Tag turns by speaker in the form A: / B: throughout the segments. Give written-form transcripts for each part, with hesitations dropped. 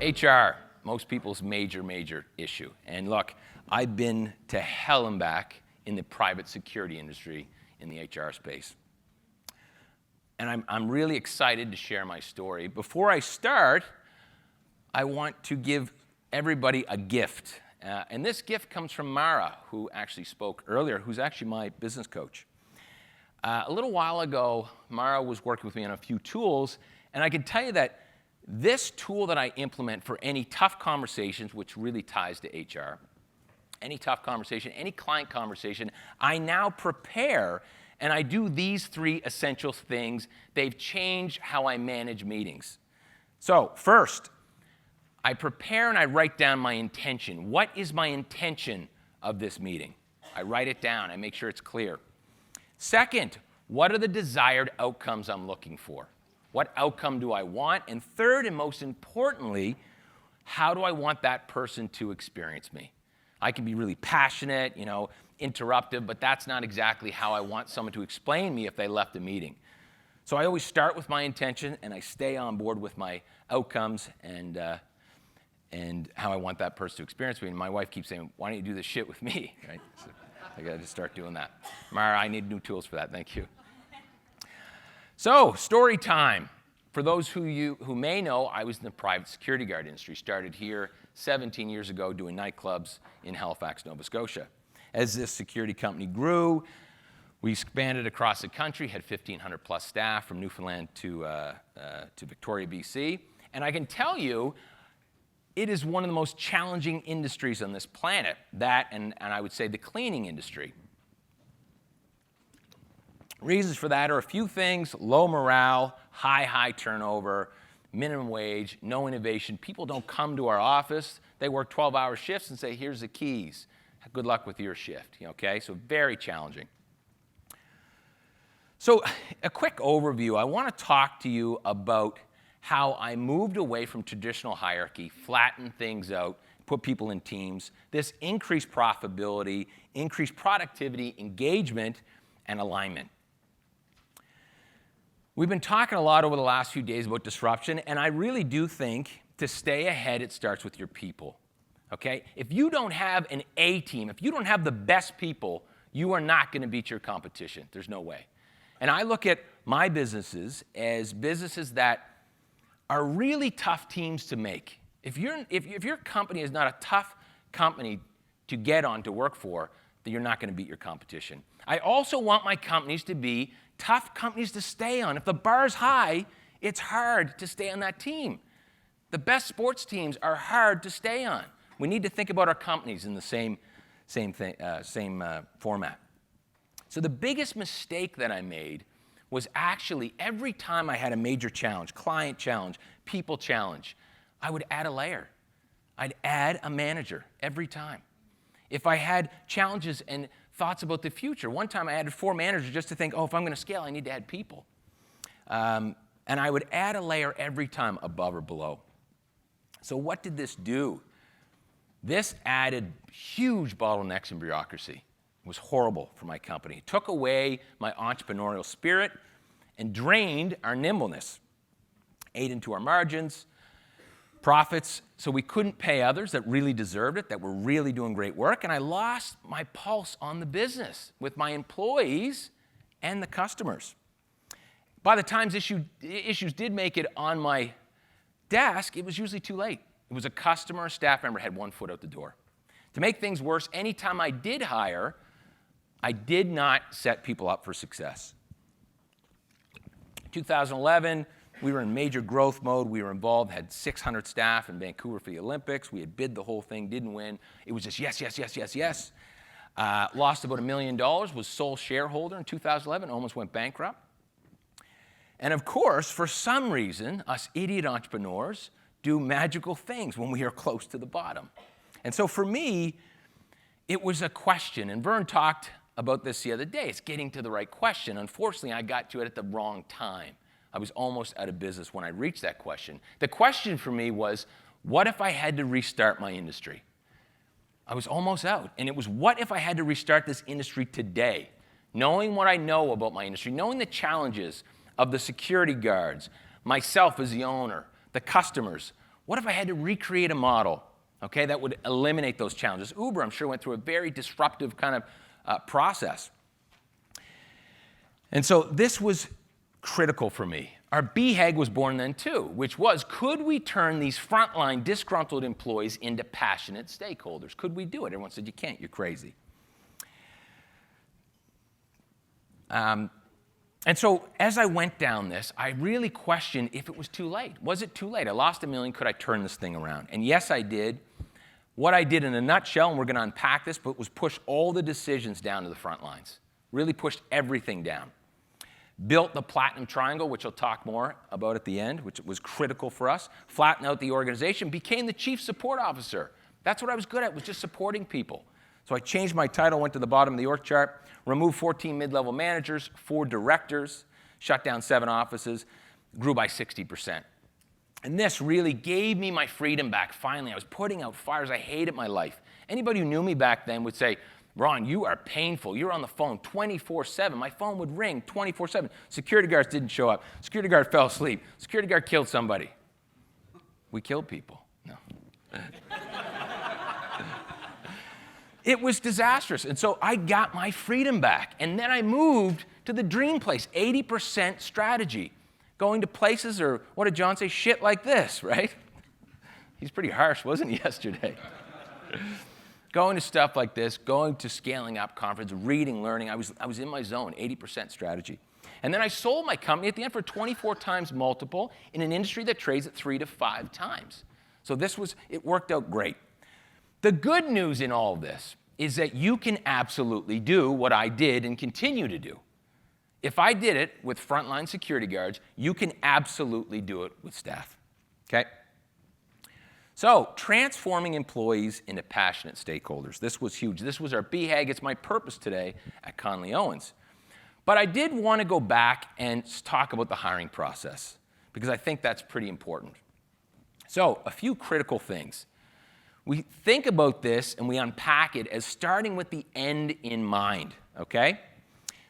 A: HR, most people's major issue. And look, I've been to hell and back in the private security industry in the HR space. And I'm really excited to share my story. Before I start, I want to give everybody a gift. And this gift comes from Mara, who actually spoke earlier, who's actually my business coach. A little while ago, Mara was working with me on a few tools, and I can tell you that this tool that I implement for any tough conversations, which really ties to HR, any tough conversation, any client conversation, I now prepare and I do these 3 essential things. They've changed how I manage meetings. So first, I prepare and I write down my intention. What is my intention of this meeting? I write it down. I make sure it's clear. Second, what are the desired outcomes I'm looking for? What outcome do I want? And third, and most importantly, how do I want that person to experience me? I can be really passionate, interruptive, but that's not exactly how I want someone to explain me if they left a meeting. So I always start with my intention, and I stay on board with my outcomes and how I want that person to experience me. And my wife keeps saying, "Why don't you do this shit with me?" Right? So I got to start doing that. Mara, I need new tools for that. Thank you. So, story time. For those who may know, I was in the private security guard industry. Started here 17 years ago doing nightclubs in Halifax, Nova Scotia. As this security company grew, we expanded across the country, had 1,500 plus staff from Newfoundland to Victoria, BC. And I can tell you, it is one of the most challenging industries on this planet, that and I would say the cleaning industry. Reasons for that are a few things: low morale, high turnover, minimum wage, no innovation. People don't come to our office. They work 12-hour shifts and say, "Here's the keys. Good luck with your shift." Okay, so very challenging. So a quick overview. I want to talk to you about how I moved away from traditional hierarchy, flattened things out, put people in teams. This increased profitability, increased productivity, engagement, and alignment. We've been talking a lot over the last few days about disruption, and I really do think to stay ahead, it starts with your people, okay? If you don't have an A team, if you don't have the best people, you are not going to beat your competition. There's no way. And I look at my businesses as businesses that are really tough teams to make. If your company is not a tough company to get on, to work for, then you're not going to beat your competition. I also want my companies to be tough companies to stay on. If the bar's high, it's hard to stay on that team. The best sports teams are hard to stay on. We need to think about our companies in the same format. So the biggest mistake that I made was actually every time I had a major challenge, client challenge, people challenge, I would add a layer. I'd add a manager every time. If I had challenges and thoughts about the future, one time I added 4 managers just to think, if I'm going to scale, I need to add people. And I would add a layer every time, above or below. So what did this do? This added huge bottlenecks in bureaucracy. It was horrible for my company. It took away my entrepreneurial spirit and drained our nimbleness, ate into our margins, profits, so we couldn't pay others that really deserved it, that were really doing great work, and I lost my pulse on the business with my employees and the customers. By the time issues did make it on my desk, it was usually too late. It was a customer or staff member had one foot out the door. To make things worse, anytime I did hire, I did not set people up for success. 2011, we were in major growth mode. We were involved, had 600 staff in Vancouver for the Olympics. We had bid the whole thing, didn't win. It was just yes. Lost about $1 million, was sole shareholder in 2011, almost went bankrupt. And of course, for some reason, us idiot entrepreneurs do magical things when we are close to the bottom. And so for me, it was a question, and Vern talked about this the other day. It's getting to the right question. Unfortunately, I got to it at the wrong time. I was almost out of business when I reached that question. The question for me was, what if I had to restart my industry? I was almost out. And it was, what if I had to restart this industry today? knowing what I know about my industry, knowing the challenges of the security guards, myself as the owner, the customers, what if I had to recreate a model, okay, that would eliminate those challenges? Uber, I'm sure, went through a very disruptive kind of process. And so this was critical for me. Our BHAG was born then too, which was, could we turn these frontline disgruntled employees into passionate stakeholders? Could we do it? Everyone said, you can't, you're crazy. And so as I went down this, I really questioned if it was too late. Was it too late? I lost $1 million. Could I turn this thing around? And yes, I did. What I did in a nutshell, and we're going to unpack this, but was push all the decisions down to the front lines. Really pushed everything down. Built the Platinum Triangle, which I'll talk more about at the end, which was critical for us. Flattened out the organization. Became the Chief Support Officer. That's what I was good at, was just supporting people. So I changed my title, went to the bottom of the org chart, removed 14 mid-level managers, 4 directors, shut down 7 offices, grew by 60%. And this really gave me my freedom back. Finally, I was putting out fires. I hated my life. Anybody who knew me back then would say, Ron, you are painful. You're on the phone 24/7. My phone would ring 24/7. Security guards didn't show up. Security guard fell asleep. Security guard killed somebody. We killed people. No. It was disastrous. And so I got my freedom back. And then I moved to the dream place, 80% strategy. Going to places, or what did John say? Shit like this, right? He's pretty harsh, wasn't he, yesterday? Going to stuff like this, going to scaling up conference, reading, learning. I was in my zone, 80% strategy. And then I sold my company at the end for 24 times multiple in an industry that trades at 3 to 5 times. So it worked out great. The good news in all of this is that you can absolutely do what I did and continue to do. If I did it with frontline security guards, you can absolutely do it with staff, okay? So transforming employees into passionate stakeholders. This was huge. This was our BHAG. It's my purpose today at Conley Owens. But I did want to go back and talk about the hiring process because I think that's pretty important. So a few critical things. We think about this and we unpack it as starting with the end in mind, okay?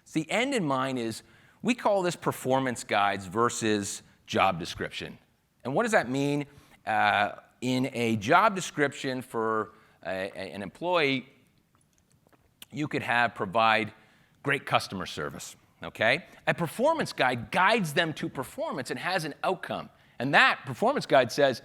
A: So the end in mind is, we call this performance guides versus job description. And what does that mean? In a job description for an employee, you could provide great customer service, okay? A performance guide guides them to performance and has an outcome. And that performance guide says,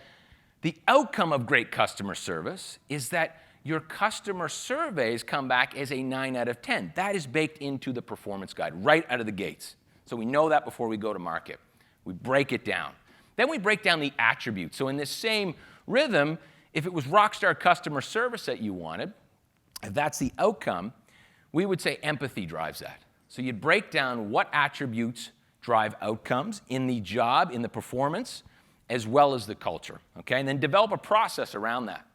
A: the outcome of great customer service is that your customer surveys come back as a 9 out of 10. That is baked into the performance guide right out of the gates. So we know that before we go to market. We break it down. Then we break down the attributes. So in this same rhythm, if it was rockstar customer service that you wanted, if that's the outcome, we would say empathy drives that. So you'd break down what attributes drive outcomes in the job, in the performance, as well as the culture, okay? And then develop a process around that.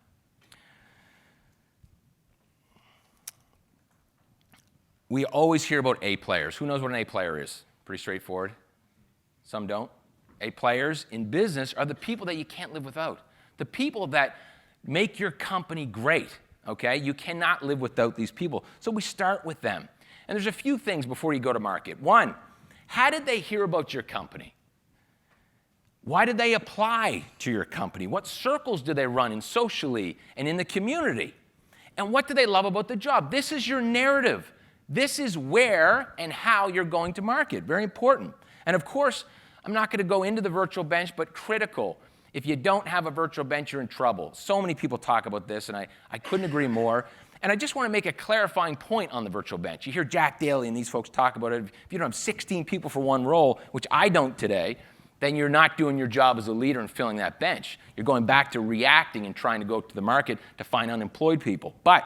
A: We always hear about A players. Who knows what an A player is? Pretty straightforward. Some don't. A players in business are the people that you can't live without. The people that make your company great, okay? You cannot live without these people. So we start with them. And there's a few things before you go to market. One, how did they hear about your company? Why did they apply to your company? What circles do they run in socially and in the community? And what do they love about the job? This is your narrative. This is where and how you're going to market. Very important. And of course, I'm not going to go into the virtual bench, but critical. If you don't have a virtual bench, you're in trouble. So many people talk about this, and I couldn't agree more. And I just want to make a clarifying point on the virtual bench. You hear Jack Daly and these folks talk about it. If you don't have 16 people for one role, which I don't today, then you're not doing your job as a leader and filling that bench. You're going back to reacting and trying to go to the market to find unemployed people. But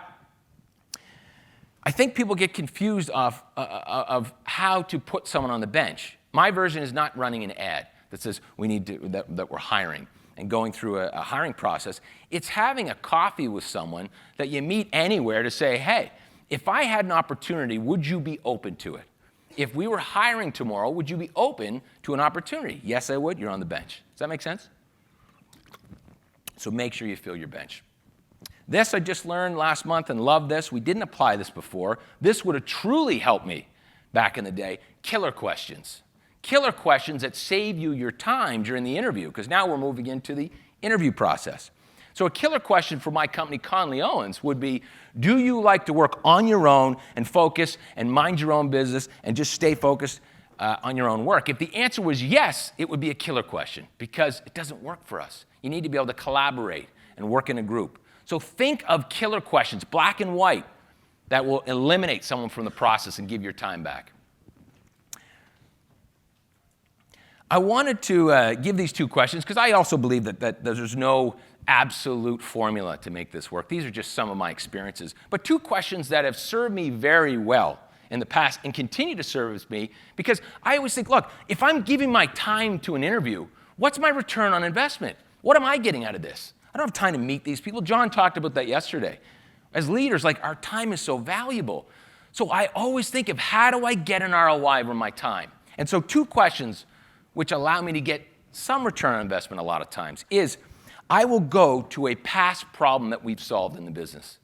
A: I think people get confused of how to put someone on the bench. My version is not running an ad that says that we're hiring and going through a hiring process. It's having a coffee with someone that you meet anywhere to say, hey, if I had an opportunity, would you be open to it? If we were hiring tomorrow, would you be open to an opportunity? Yes, I would. You're on the bench. Does that make sense? So make sure you fill your bench. This I just learned last month and love this. We didn't apply this before. This would have truly helped me back in the day, killer questions. Killer questions that save you your time during the interview, because now we're moving into the interview process. So a killer question for my company, Conley Owens, would be, do you like to work on your own and focus and mind your own business and just stay focused on your own work? If the answer was yes, it would be a killer question, because it doesn't work for us. You need to be able to collaborate and work in a group. So think of killer questions, black and white, that will eliminate someone from the process and give your time back. I wanted to give these two questions because I also believe that there's no absolute formula to make this work. These are just some of my experiences. But two questions that have served me very well in the past and continue to serve me, because I always think, look, if I'm giving my time to an interview, what's my return on investment? What am I getting out of this? I don't have time to meet these people. John talked about that yesterday. As leaders, like, our time is so valuable. So I always think of, how do I get an ROI from my time? And so two questions which allow me to get some return on investment a lot of times is, I will go to a past problem that we've solved in the business,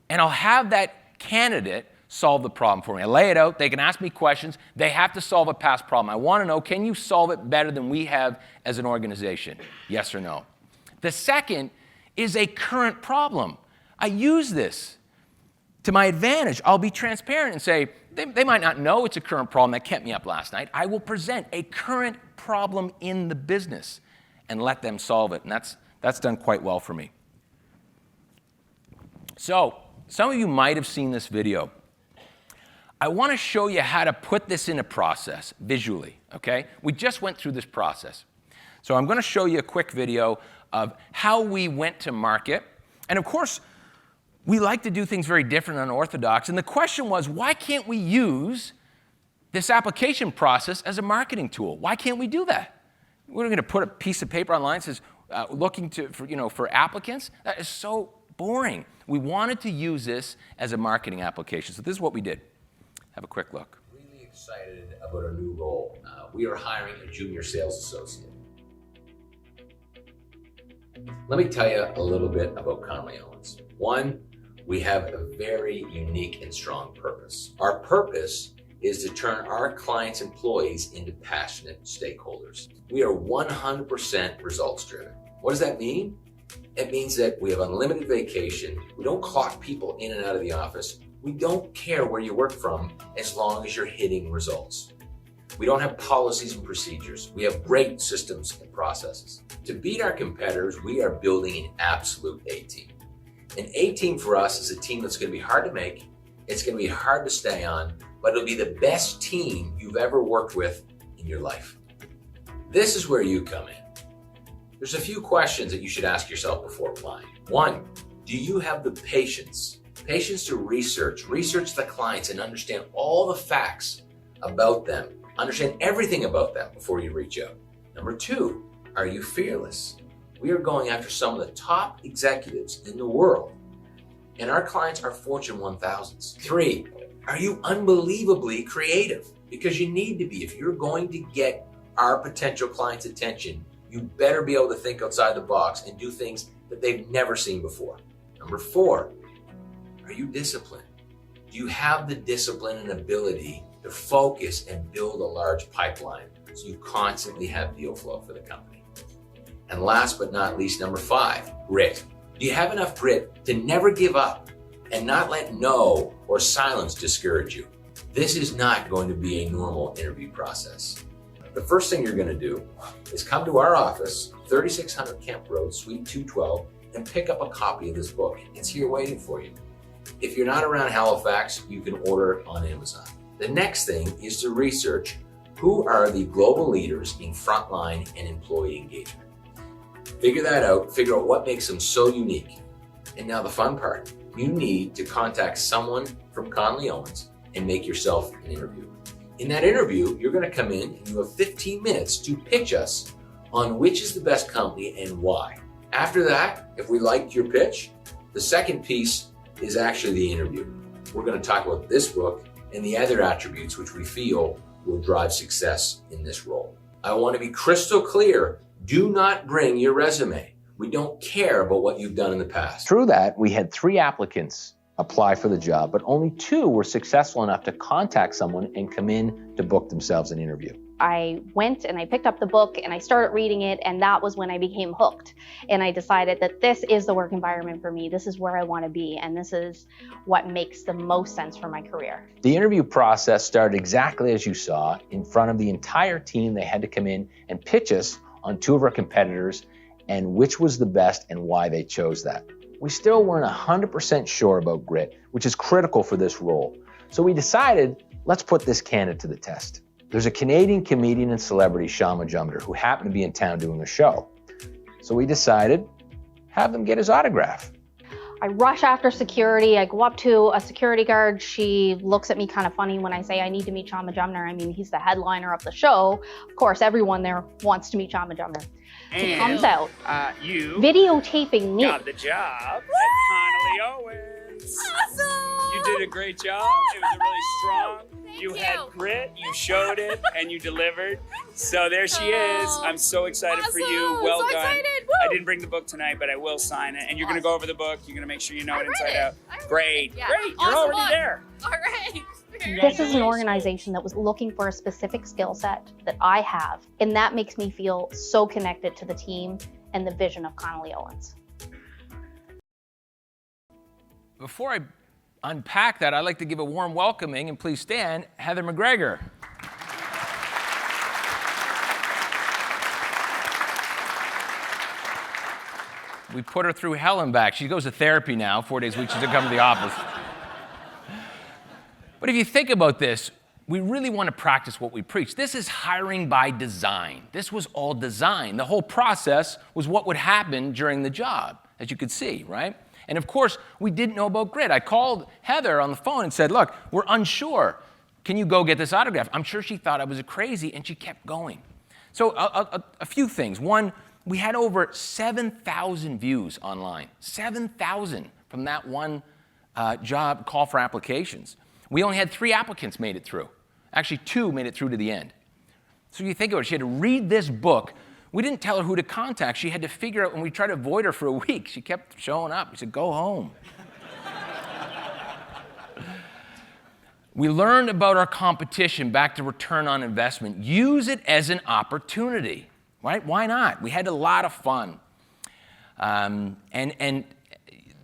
A: and I'll have that candidate solve the problem for me. I lay it out. They can ask me questions. They have to solve a past problem. I want to know, can you solve it better than we have as an organization? Yes or no? The second is a current problem. I use this to my advantage. I'll be transparent and say, they might not know it's a current problem that kept me up last night. I will present a current problem in the business and let them solve it. And that's done quite well for me. So some of you might have seen this video. I want to show you how to put this in a process visually, okay? We just went through this process. So I'm going to show you a quick video of how we went to market. And of course, we like to do things very different than unorthodox. And the question was, why can't we use this application process as a marketing tool? Why can't we do that? We're going to put a piece of paper online that says, looking for applicants. That is so boring. We wanted to use this as a marketing application. So this is what we did. Have a quick look.
B: Really excited about our new role. We are hiring a junior sales associate. Let me tell you a little bit about Conley Owens. One, we have a very unique and strong purpose. Our purpose is to turn our clients' employees into passionate stakeholders. We are 100% results driven. What does that mean? It means that we have unlimited vacation. We don't clock people in and out of the office. We don't care where you work from as long as you're hitting results. We don't have policies and procedures. We have great systems and processes. To beat our competitors, we are building an absolute A-team. An A-team for us is a team that's going to be hard to make. It's going to be hard to stay on, but it'll be the best team you've ever worked with in your life. This is where you come in. There's a few questions that you should ask yourself before applying. One, do you have the patience to research the clients and understand all the facts about them, understand everything about them before you reach out? Number two, are you fearless? We are going after some of the top executives in the world, and our clients are Fortune 1000s. Three, are you unbelievably creative? Because you need to be. If you're going to get our potential clients' attention, you better be able to think outside the box and do things that they've never seen before. Number four, are you disciplined? Do you have the discipline and ability to focus and build a large pipeline so you constantly have deal flow for the company? And last but not least, number five, grit. Do you have enough grit to never give up and not let no or silence discourage you? This is not going to be a normal interview process. The first thing you're going to do is come to our office, 3600 Kemp Road, Suite 212, and pick up a copy of this book. It's here waiting for you. If you're not around Halifax, you can order it on Amazon. The next thing is to research who are the global leaders in frontline and employee engagement. Figure that out, figure out what makes them so unique. And now the fun part, you need to contact someone from Conley Owens and make yourself an interview. In that interview, you're going to come in and you have 15 minutes to pitch us on which is the best company and why. After that, if we liked your pitch, the second piece is actually the interview. We're going to talk about this book and the other attributes which we feel will drive success in this role. I want to be crystal clear. Do not bring your resume. We don't care about what you've done in the past.
A: Through that, we had 3 applicants
B: apply for the job, but only 2 were successful enough to contact someone and come in to book themselves an interview.
C: I went and I picked up the book and I started reading it, and that was when I became hooked. And I decided that this is the work environment for me. This is where I want to be, and this is what makes the most sense for my career.
B: The interview process started exactly as you saw. In front of the entire team, they had to come in and pitch us on 2 of our competitors and which was the best and why they chose that. We still weren't 100% sure about grit, which is critical for this role. So we decided, let's put this candidate to the test. There's a Canadian comedian and celebrity, Sean Majumder, who happened to be in town doing a show. So we decided, have them get his autograph.
C: I rush after security. I go up to a security guard. She looks at me kind of funny when I say I need to meet Sean Majumder. I mean, he's the headliner of the show. Of course, everyone there wants to meet Sean Majumder. He comes out,
D: you
C: videotaping me.
D: got the job at Connolly Owens.
E: Awesome!
D: You did a great job. It was really strong. You had grit, you showed it, and you delivered. So there she is. I'm so excited for you. Well
E: so
D: done.
E: Excited.
D: I didn't bring the book tonight, but I will sign it. And you're going to go over the book. You're going to make sure you know it inside out. Great.
E: Yeah.
D: Great. You're
E: Awesome
D: already
E: book.
D: there.
E: All right.
C: This is an organization that was looking for a specific skill set that I have, and that makes me feel so connected to the team and the vision of Connolly Owens.
A: Before I unpack that, I'd like to give a warm welcoming, and please stand, Heather McGregor. We put her through hell and back. She goes to therapy now, 4 days a week. She doesn't come to the office. But if you think about this, we really want to practice what we preach. This is hiring by design. This was all design. The whole process was what would happen during the job, as you could see, right? And of course, we didn't know about grit. I called Heather on the phone and said, look, we're unsure. Can you go get this autograph? I'm sure she thought I was crazy, and she kept going. So a few things. One, we had over 7,000 views online. 7,000 from that one job call for applications. We only had 3 applicants made it through. Actually, 2 made it through to the end. So you think about it, she had to read this book. We didn't tell her who to contact. She had to figure out, when we tried to avoid her for a week, she kept showing up. We said, go home. We learned about our competition, back to return on investment. Use it as an opportunity, right? Why not? We had a lot of fun. And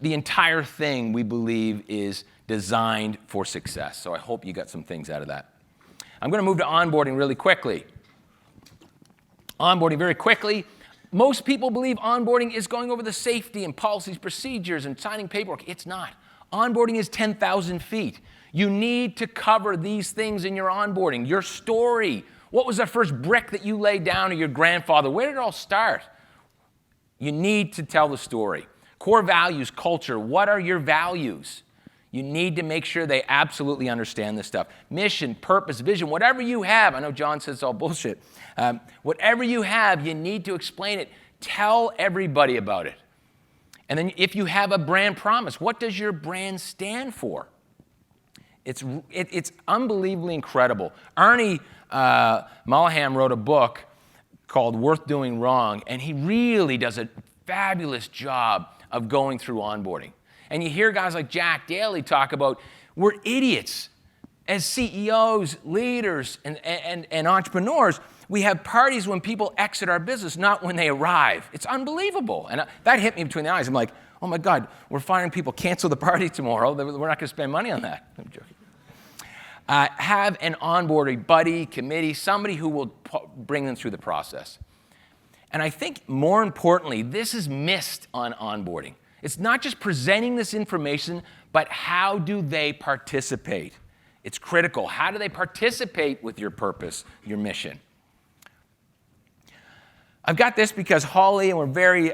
A: the entire thing, we believe, is designed for success. So I hope you got some things out of that. I'm going to move to onboarding really quickly. Onboarding very quickly. Most people believe onboarding is going over the safety and policies, procedures, and signing paperwork. It's not. Onboarding is 10,000 feet. You need to cover these things in your onboarding. Your story. What was the first brick that you laid down to your grandfather? Where did it all start? You need to tell the story. Core values, culture. What are your values? You need to make sure they absolutely understand this stuff. Mission, purpose, vision, whatever you have. I know John says it's all bullshit. Whatever you have, you need to explain it. Tell everybody about it. And then if you have a brand promise, what does your brand stand for? It's unbelievably incredible. Arnie Mullahan wrote a book called Worth Doing Wrong, and he really does a fabulous job of going through onboarding. And you hear guys like Jack Daly talk about, we're idiots. As CEOs, leaders, and entrepreneurs, we have parties when people exit our business, not when they arrive. It's unbelievable. And that hit me between the eyes. I'm like, oh my God, we're firing people, cancel the party tomorrow. We're not going to spend money on that. I'm joking. Have an onboarding buddy, committee, somebody who will bring them through the process. And I think more importantly, this is missed on onboarding. It's not just presenting this information, but how do they participate? It's critical. How do they participate with your purpose, your mission? I've got this because Holly, and we're very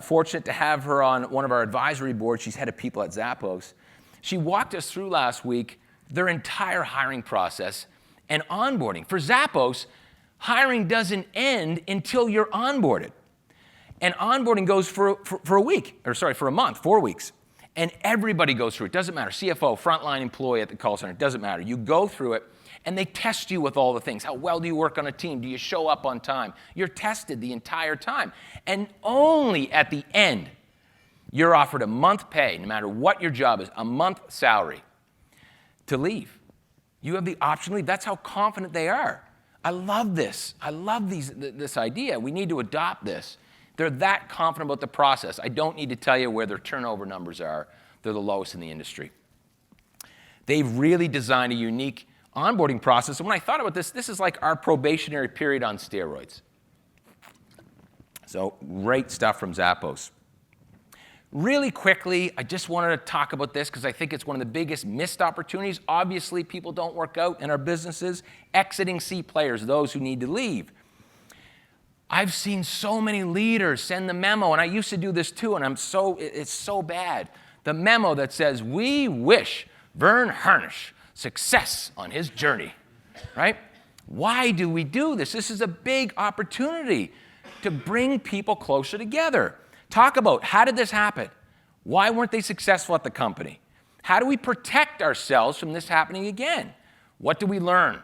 A: fortunate to have her on one of our advisory boards. She's head of people at Zappos. She walked us through last week their entire hiring process and onboarding. For Zappos, hiring doesn't end until you're onboarded. And onboarding goes for a month, 4 weeks. And everybody goes through it. Doesn't matter. CFO, frontline employee at the call center, doesn't matter. You go through it, and they test you with all the things. How well do you work on a team? Do you show up on time? You're tested the entire time. And only at the end, You're offered a month pay, no matter what your job is, a month salary to leave. You have the option to leave. That's how confident they are. I love this. I love this idea. We need to adopt this. They're that confident about the process. I don't need to tell you where their turnover numbers are. They're the lowest in the industry. They've really designed a unique onboarding process. And when I thought about this, this is like our probationary period on steroids. So great stuff from Zappos. Really quickly, I just wanted to talk about this because I think it's one of the biggest missed opportunities. Obviously, people don't work out in our businesses. Exiting C players, those who need to leave. I've seen so many leaders send the memo, and I used to do this too, and it's so bad. The memo that says, we wish Vern Harnish success on his journey, right? Why do we do this? This is a big opportunity to bring people closer together. Talk about how did this happen? Why weren't they successful at the company? How do we protect ourselves from this happening again? What do we learn?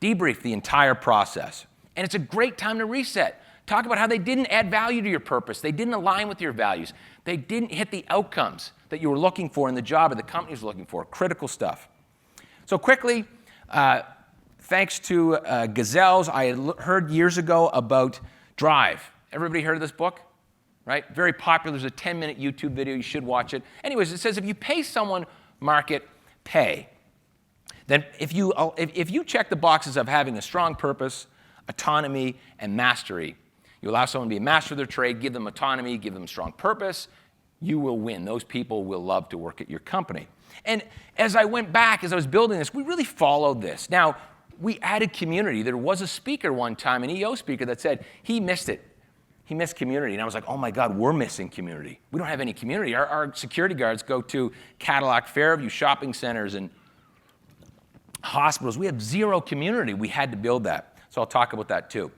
A: Debrief the entire process. And it's a great time to reset. Talk about how they didn't add value to your purpose. They didn't align with your values. They didn't hit the outcomes that you were looking for in the job or the company was looking for. Critical stuff. So quickly, thanks to Gazelles, I had heard years ago about Drive. Everybody heard of this book? Right? Very popular. There's a 10-minute YouTube video. You should watch it. Anyways, it says if you pay someone market pay, then if you check the boxes of having a strong purpose, autonomy, and mastery, you allow someone to be a master of their trade, give them autonomy, give them strong purpose, you will win. Those people will love to work at your company. And as I went back, as I was building this, we really followed this. Now, we added community. There was a speaker one time, an EO speaker, that said he missed it. He missed community. And I was like, oh my God, we're missing community. We don't have any community. Our security guards go to Cadillac Fairview shopping centers and hospitals. We have zero community. We had to build that. So I'll talk about that too.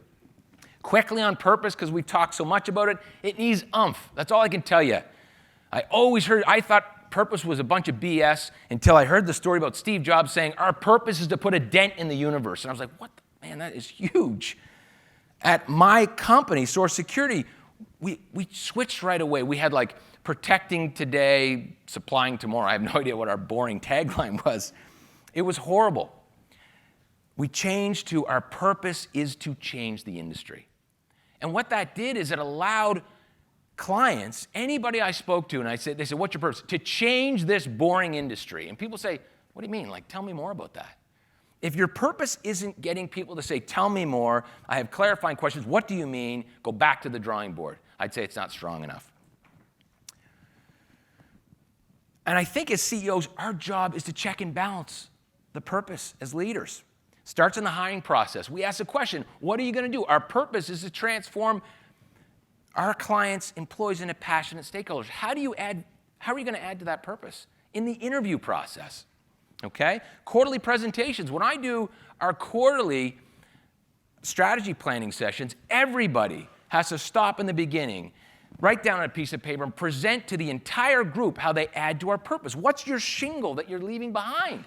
A: Quickly on purpose, because we've talked so much about it, it needs oomph. That's all I can tell you. I thought purpose was a bunch of BS until I heard the story about Steve Jobs saying, our purpose is to put a dent in the universe. And I was like, what? Man, that is huge. At my company, Source Security, we switched right away. We had like protecting today, supplying tomorrow. I have no idea what our boring tagline was. It was horrible. We changed to our purpose is to change the industry. And what that did is it allowed clients, anybody I spoke to, and they said, what's your purpose? To change this boring industry. And people say, what do you mean? Like, tell me more about that. If your purpose isn't getting people to say, tell me more, I have clarifying questions, what do you mean? Go back to the drawing board. I'd say it's not strong enough. And I think as CEOs, our job is to check and balance the purpose as leaders. Starts in the hiring process. We ask the question, what are you going to do? Our purpose is to transform our clients, employees into passionate stakeholders. How are you going to add to that purpose? In the interview process. Okay? Quarterly presentations. When I do our quarterly strategy planning sessions, everybody has to stop in the beginning, write down on a piece of paper, and present to the entire group how they add to our purpose. What's your shingle that you're leaving behind?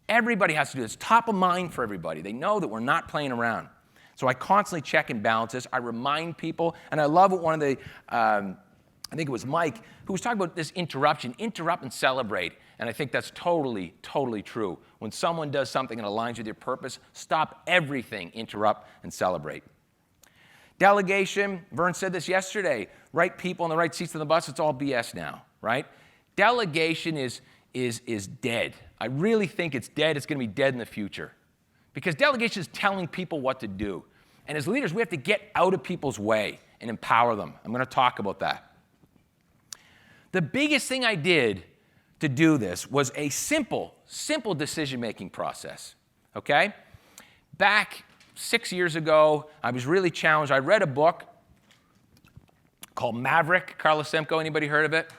A: Everybody has to do this. Top of mind for everybody. They know that we're not playing around. So I constantly check and balance this. I remind people, and I love what one of the, I think it was Mike, who was talking about this interruption. Interrupt and celebrate. And I think that's totally, totally true. When someone does something that aligns with your purpose, stop everything, interrupt, and celebrate. Delegation, Vern said this yesterday, right people in the right seats on the bus, it's all BS now, right? Delegation is dead. I really think it's dead. It's going to be dead in the future. Because delegation is telling people what to do. And as leaders, we have to get out of people's way and empower them. I'm going to talk about that. The biggest thing I did to do this was a simple decision-making process, okay? Back 6 years ago, I was really challenged. I read a book called Maverick. Carlos Semco, anybody heard of it?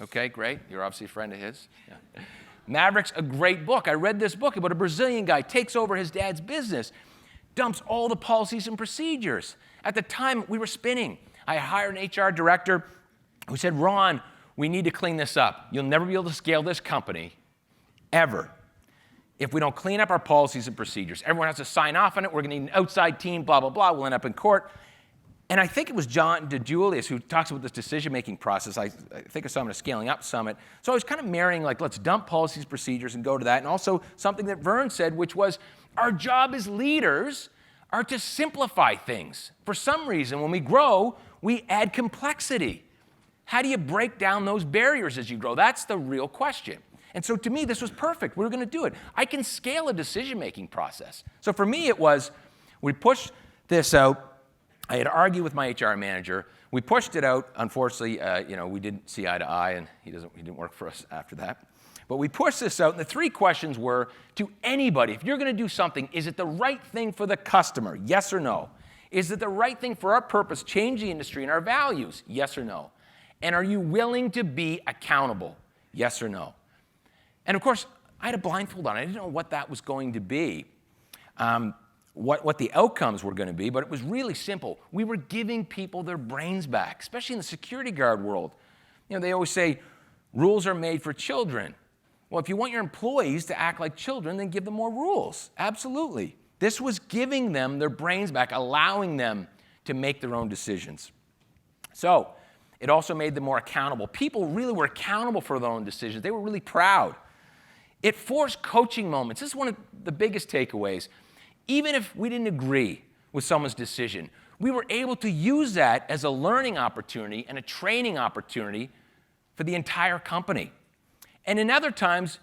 A: Okay, great. You're obviously a friend of his. Yeah. Maverick's a great book. I read this book about a Brazilian guy, takes over his dad's business, dumps all the policies and procedures. At the time, we were spinning. I hired an HR director who said, Ron, we need to clean this up. You'll never be able to scale this company, ever, if we don't clean up our policies and procedures. Everyone has to sign off on it. We're going to need an outside team, blah, blah, blah. We'll end up in court. And I think it was John DeJulius who talks about this decision-making process. I think I saw him at a Scaling Up Summit. So I was kind of marrying, like, let's dump policies, procedures, and go to that. And also something that Vern said, which was, our job as leaders are to simplify things. For some reason, when we grow, we add complexity. How do you break down those barriers as you grow? That's the real question. And so to me, this was perfect. We were going to do it. I can scale a decision-making process. So for me, it was, we pushed this out. I had argued with my HR manager. We pushed it out. Unfortunately, we didn't see eye to eye, and he didn't work for us after that. But we pushed this out, and the 3 questions were, to anybody, if you're going to do something, is it the right thing for the customer? Yes or no? Is it the right thing for our purpose, change the industry and our values? Yes or no? And are you willing to be accountable? Yes or no? And of course, I had a blindfold on. I didn't know what that was going to be. What the outcomes were going to be, but it was really simple. We were giving people their brains back, especially in the security guard world. They always say, rules are made for children. Well, if you want your employees to act like children, then give them more rules. Absolutely. This was giving them their brains back, allowing them to make their own decisions. So it also made them more accountable. People really were accountable for their own decisions. They were really proud. It forced coaching moments. This is one of the biggest takeaways. Even if we didn't agree with someone's decision, we were able to use that as a learning opportunity and a training opportunity for the entire company. And in other times,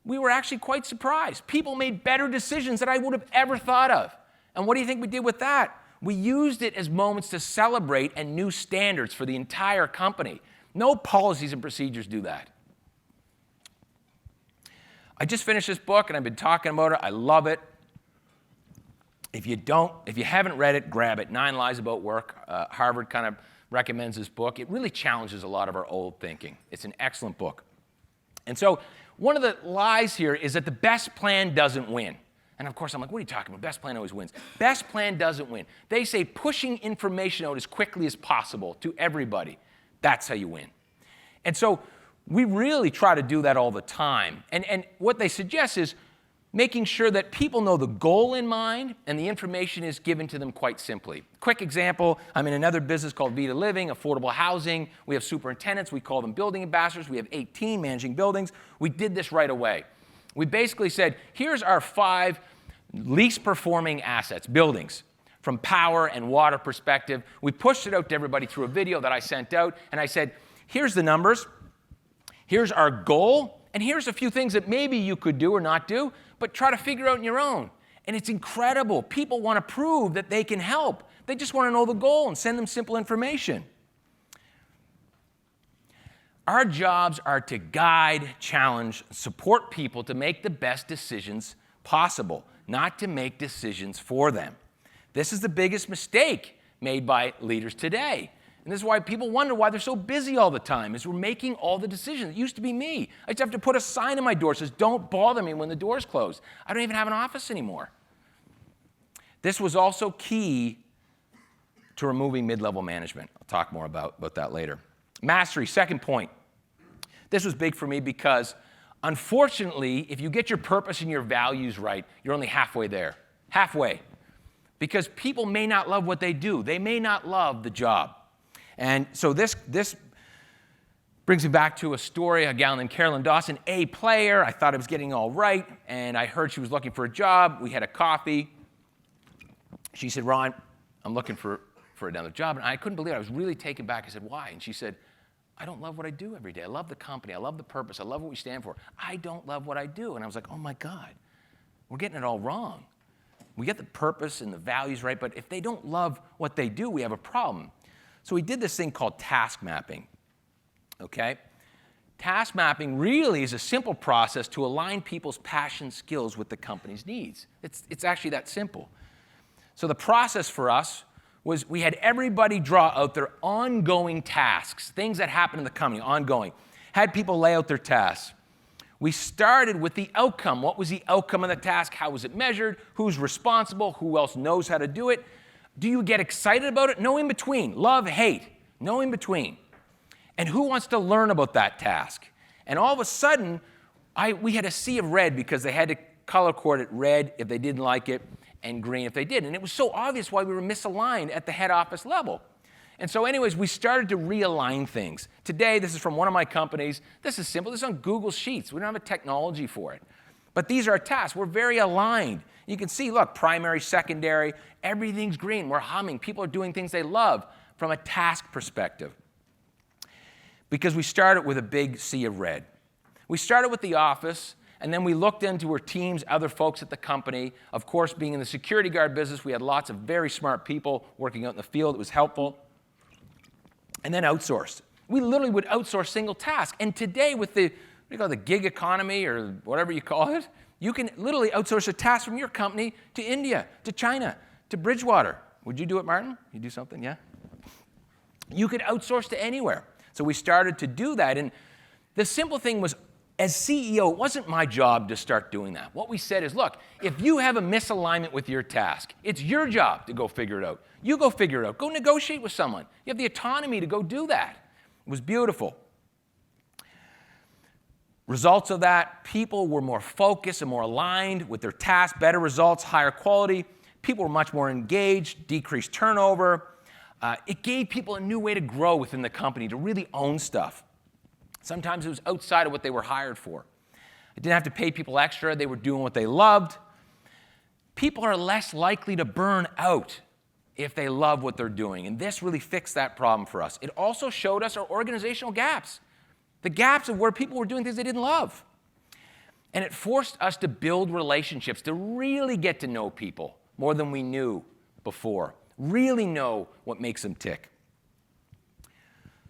A: we were actually quite surprised. People made better decisions than I would have ever thought of. And what do you think we did with that? We used it as moments to celebrate and new standards for the entire company. No policies and procedures do that. I just finished this book, and I've been talking about it. I love it. If you haven't read it, grab it. 9 Lies About Work. Harvard kind of recommends this book. It really challenges a lot of our old thinking. It's an excellent book. And so one of the lies here is that the best plan doesn't win. And of course, I'm like, what are you talking about? Best plan always wins. Best plan doesn't win. They say pushing information out as quickly as possible to everybody. That's how you win. And so we really try to do that all the time. And what they suggest is making sure that people know the goal in mind and the information is given to them quite simply. Quick example, I'm in another business called Vita Living, affordable housing. We have superintendents. We call them building ambassadors. We have 18 managing buildings. We did this right away. We basically said, here's our 5 least performing assets, buildings, from power and water perspective. We pushed it out to everybody through a video that I sent out, and I said, here's the numbers, here's our goal, and here's a few things that maybe you could do or not do, but try to figure out on your own. And it's incredible. People want to prove that they can help. They just want to know the goal and send them simple information. Our jobs are to guide, challenge, support people to make the best decisions possible, not to make decisions for them. This is the biggest mistake made by leaders today. And this is why people wonder why they're so busy all the time, is we're making all the decisions. It used to be me. I used to have to put a sign on my door that says, don't bother me when the door's closed. I don't even have an office anymore. This was also key to removing mid-level management. I'll talk more about that later. Mastery, second point. This was big for me because, unfortunately, if you get your purpose and your values right, you're only halfway there. Halfway. Because people may not love what they do. They may not love the job. And so this brings me back to a story, a gal named Carolyn Dawson, A player. I thought I was getting all right, and I heard she was looking for a job. We had a coffee. She said, Ron, I'm looking for another job. And I couldn't believe it. I was really taken back. I said, why? And she said, I don't love what I do every day. I love the company. I love the purpose. I love what we stand for. I don't love what I do. And I was like, oh, my God, we're getting it all wrong. We get the purpose and the values right, but if they don't love what they do, we have a problem. So we did this thing called task mapping, okay? Task mapping really is a simple process to align people's passion skills with the company's needs. It's actually that simple. So the process for us was we had everybody draw out their ongoing tasks, things that happen in the company, ongoing. Had people lay out their tasks. We started with the outcome. What was the outcome of the task? How was it measured? Who's responsible? Who else knows how to do it? Do you get excited about it? No in between. Love, hate. No in between. And who wants to learn about that task? And all of a sudden, we had a sea of red because they had to color code it red if they didn't like it. and green if they did. And it was so obvious why we were misaligned at the head office level. And so anyways, we started to realign things. Today, this is from one of my companies. This is simple. This is on Google Sheets. We don't have a technology for it. But these are our tasks. We're very aligned. You can see, look, primary, secondary, everything's green. We're humming. People are doing things they love from a task perspective. Because we started with a big sea of red. We started with the office, and then we looked into our teams, other folks at the company. Of course, being in the security guard business, we had lots of very smart people working out in the field. It was helpful. And then outsourced. We literally would outsource single tasks. And today with the, what do you call it, the gig economy or whatever you call it, you can literally outsource a task from your company to India, to China, to Bridgewater. Would you do it, Martin? You do something, yeah? You could outsource to anywhere. So we started to do that. And the simple thing was, as CEO, it wasn't my job to start doing that. What we said is, look, if you have a misalignment with your task, it's your job to go figure it out. You go figure it out. Go negotiate with someone. You have the autonomy to go do that. It was beautiful. Results of that, people were more focused and more aligned with their task, better results, higher quality. People were much more engaged, decreased turnover. It gave people a new way to grow within the company, to really own stuff. Sometimes it was outside of what they were hired for. It didn't have to pay people extra. They were doing what they loved. People are less likely to burn out if they love what they're doing. And this really fixed that problem for us. It also showed us our organizational gaps, the gaps of where people were doing things they didn't love. And it forced us to build relationships, to really get to know people more than we knew before, really know what makes them tick.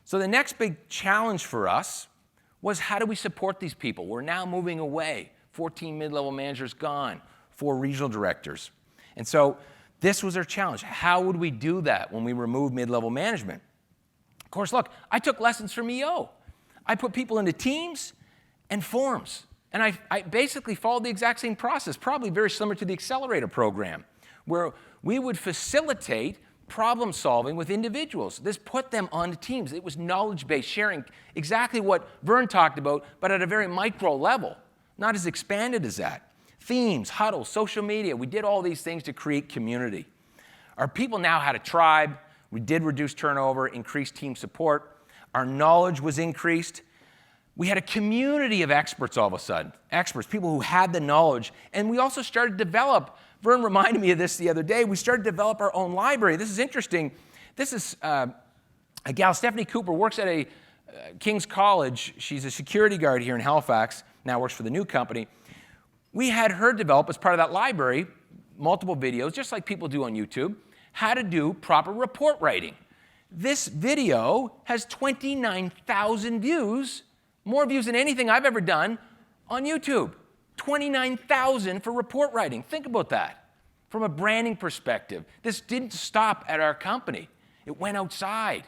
A: So the next big challenge for us was, how do we support these people? We're now moving away. 14 mid-level managers gone, 4 regional directors. And so this was our challenge. How would we do that when we remove mid-level management? Of course, look, I took lessons from EO. I put people into teams and forums. And I basically followed the exact same process, probably very similar to the accelerator program, where we would facilitate problem solving with individuals. This put them on teams. It was knowledge-based, sharing exactly what Vern talked about, but at a very micro level, not as expanded as that. Themes, huddles, social media, we did all these things to create community. Our people now had a tribe. We did reduce turnover, increase team support. Our knowledge was increased. We had a community of experts all of a sudden, experts, people who had the knowledge, and we also started to develop. Vern reminded me of this the other day. We started to develop our own library. This is interesting. This is a gal, Stephanie Cooper, works at a King's College. She's a security guard here in Halifax, now works for the new company. We had her develop, as part of that library, multiple videos, just like people do on YouTube, how to do proper report writing. This video has 29,000 views, more views than anything I've ever done on YouTube. 29,000 for report writing. Think about that. From a branding perspective, this didn't stop at our company. It went outside.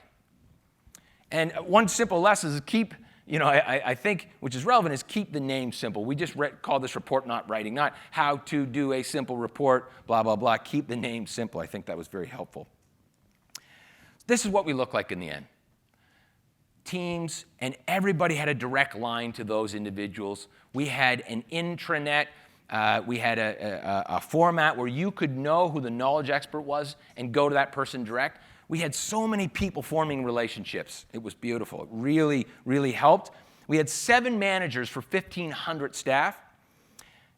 A: And one simple lesson is keep, I think, which is relevant, is keep the name simple. We just call this report not writing, not how to do a simple report, blah, blah, blah. Keep the name simple. I think that was very helpful. This is what we look like in the end. Teams, and everybody had a direct line to those individuals. We had an intranet. We had a format where you could know who the knowledge expert was and go to that person direct. We had so many people forming relationships. It was beautiful. It really, really helped. We had 7 managers for 1,500 staff,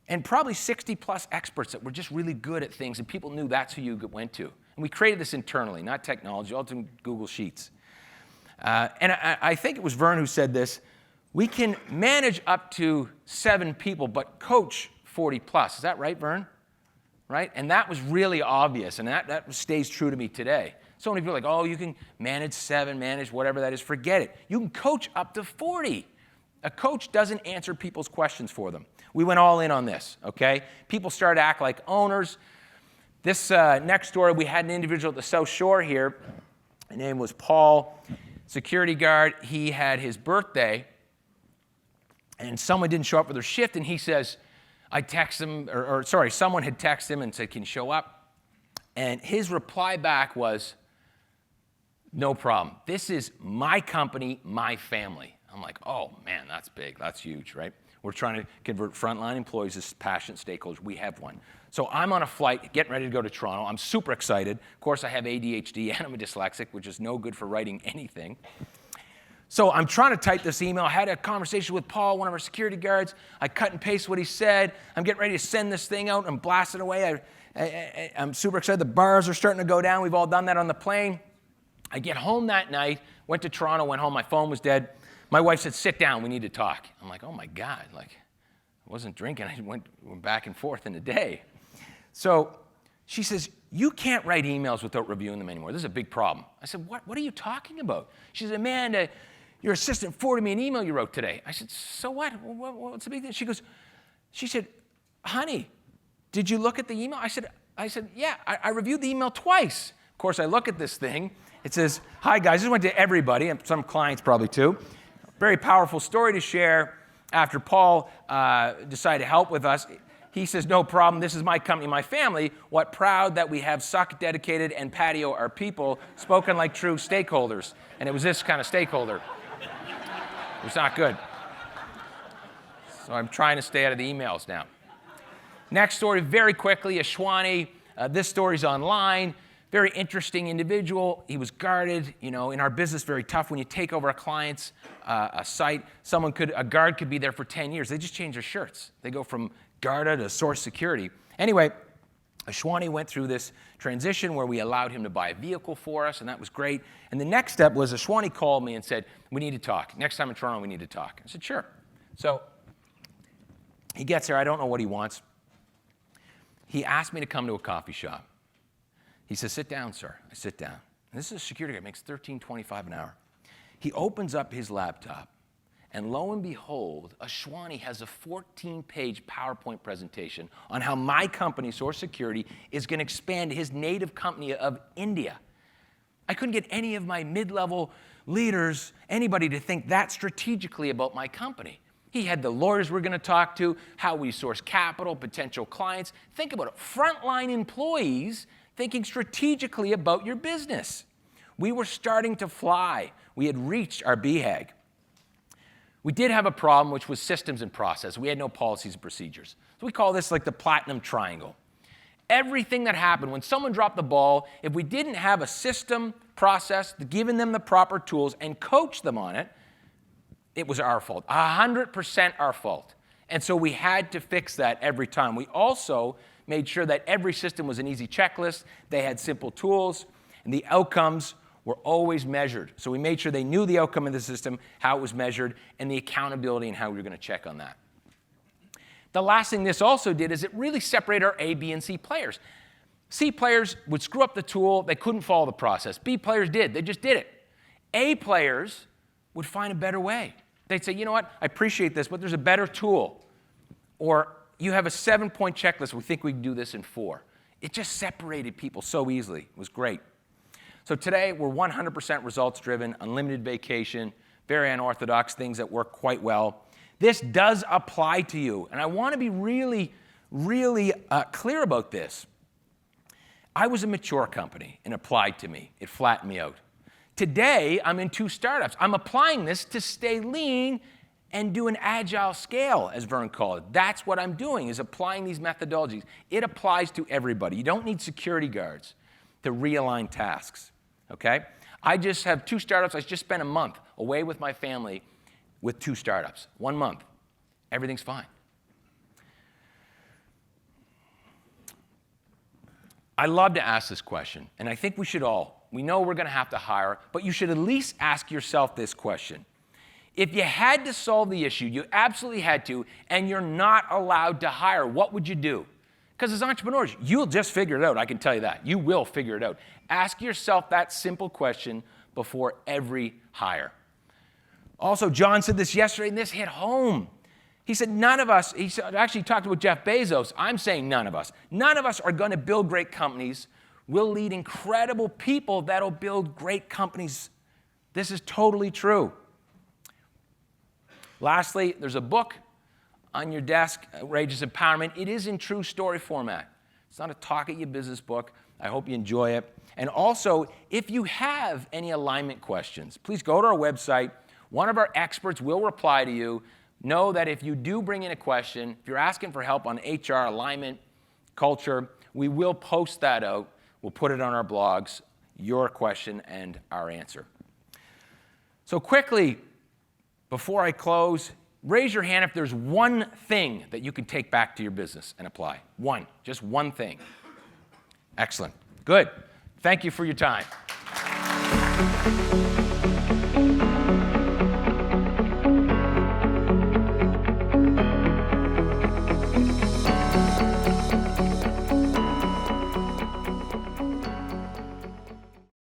A: and probably 60-plus experts that were just really good at things, and people knew that's who you went to. And we created this internally, not technology, all in Google Sheets. And I think it was Vern who said this. We can manage up to 7 people, but coach 40 plus. Is that right, Vern? Right? And that was really obvious, and that stays true to me today. So many people are like, oh, you can manage 7, manage whatever that is. Forget it. You can coach up to 40. A coach doesn't answer people's questions for them. We went all in on this, okay? People started to act like owners. This next door, we had an individual at the South Shore here. His name was Paul. Security guard, he had his birthday, and someone didn't show up for their shift, and he says, someone had texted him and said, can you show up? And his reply back was, no problem. This is my company, my family. I'm like, oh man, that's big, that's huge, right? We're trying to convert frontline employees as passionate stakeholders. We have one. So I'm on a flight, getting ready to go to Toronto. I'm super excited. Of course, I have ADHD and I'm a dyslexic, which is no good for writing anything. So I'm trying to type this email. I had a conversation with Paul, one of our security guards. I cut and paste what he said. I'm getting ready to send this thing out and blast it away. I'm super excited. The bars are starting to go down. We've all done that on the plane. I get home that night, went to Toronto, went home. My phone was dead. My wife said, sit down. We need to talk. I'm like, oh, my God. Like, I wasn't drinking. I went back and forth in the day. So she says, you can't write emails without reviewing them anymore. This is a big problem. I said, what are you talking about? She said, Amanda, your assistant forwarded me an email you wrote today. I said, so what? What's the big deal? She said, honey, did you look at the email? I said, yeah, I reviewed the email twice. Of course, I look at this thing. It says, hi, guys. This went to everybody, and some clients probably too. Very powerful story to share. After Paul decided to help with us, he says, no problem. This is my company, my family. What proud that we have Suck, Dedicated, and Patio our people, spoken like true stakeholders. And it was this kind of stakeholder. It was not good. So I'm trying to stay out of the emails now. Next story, very quickly, Ashwani. This story's online. Very interesting individual. He was guarded. You know, in our business, very tough. When you take over a client's a site, a guard could be there for 10 years. They just change their shirts. They go from Garda to Source Security. Anyway, Ashwani went through this transition where we allowed him to buy a vehicle for us, and that was great. And the next step was Ashwani called me and said, we need to talk. Next time in Toronto, we need to talk. I said, sure. So he gets there. I don't know what he wants. He asked me to come to a coffee shop. He says, sit down, sir. I sit down. And this is a security guy, makes $13.25 an hour. He opens up his laptop, and lo and behold, Ashwani has a 14-page PowerPoint presentation on how my company, Source Security, is going to expand his native company of India. I couldn't get any of my mid-level leaders, anybody to think that strategically about my company. He had the lawyers we're going to talk to, how we source capital, potential clients. Think about it. Frontline employees thinking strategically about your business. We were starting to fly. We had reached our BHAG. We did have a problem, which was systems and process. We had no policies and procedures. So we call this like the platinum triangle. Everything that happened, when someone dropped the ball, if we didn't have a system, process, giving them the proper tools and coach them on it, it was our fault, 100% our fault. And so we had to fix that every time. We also made sure that every system was an easy checklist, they had simple tools, and the outcomes were always measured. So we made sure they knew the outcome of the system, how it was measured, and the accountability and how we were going to check on that. The last thing this also did is it really separated our A, B, and C players. C players would screw up the tool, they couldn't follow the process. B players did, they just did it. A players would find a better way. They'd say, you know what, I appreciate this, but there's a better tool. Or you have a 7-point checklist, we think we can do this in 4. It just separated people so easily. It was great. So today, we're 100% results-driven, unlimited vacation, very unorthodox things that work quite well. This does apply to you, and I want to be really, really clear about this. I was a mature company, and it applied to me. It flattened me out. Today, I'm in 2 startups. I'm applying this to stay lean and do an agile scale, as Vern called it. That's what I'm doing, is applying these methodologies. It applies to everybody. You don't need security guards to realign tasks, okay? I just have 2 startups. I just spent a month away with my family with 2 startups. 1 month. Everything's fine. I love to ask this question, and I think we should all. We know we're going to have to hire, but you should at least ask yourself this question. If you had to solve the issue, you absolutely had to, and you're not allowed to hire, what would you do? Because as entrepreneurs, you'll just figure it out. I can tell you that. You will figure it out. Ask yourself that simple question before every hire. Also, John said this yesterday, and this hit home. He said, none of us, he actually talked about Jeff Bezos. I'm saying none of us. None of us are going to build great companies. We'll lead incredible people that'll build great companies. This is totally true. Lastly, there's a book on your desk, Outrageous Empowerment. It is in true story format. It's not a talk at your business book. I hope you enjoy it. And also, if you have any alignment questions, please go to our website. One of our experts will reply to you. know that if you do bring in a question, if you're asking for help on HR, alignment, culture, we will post that out. We'll put it on our blogs, your question and our answer. So quickly, before I close, raise your hand if there's one thing that you can take back to your business and apply. One, just one thing. Excellent. Good. Thank you for your time.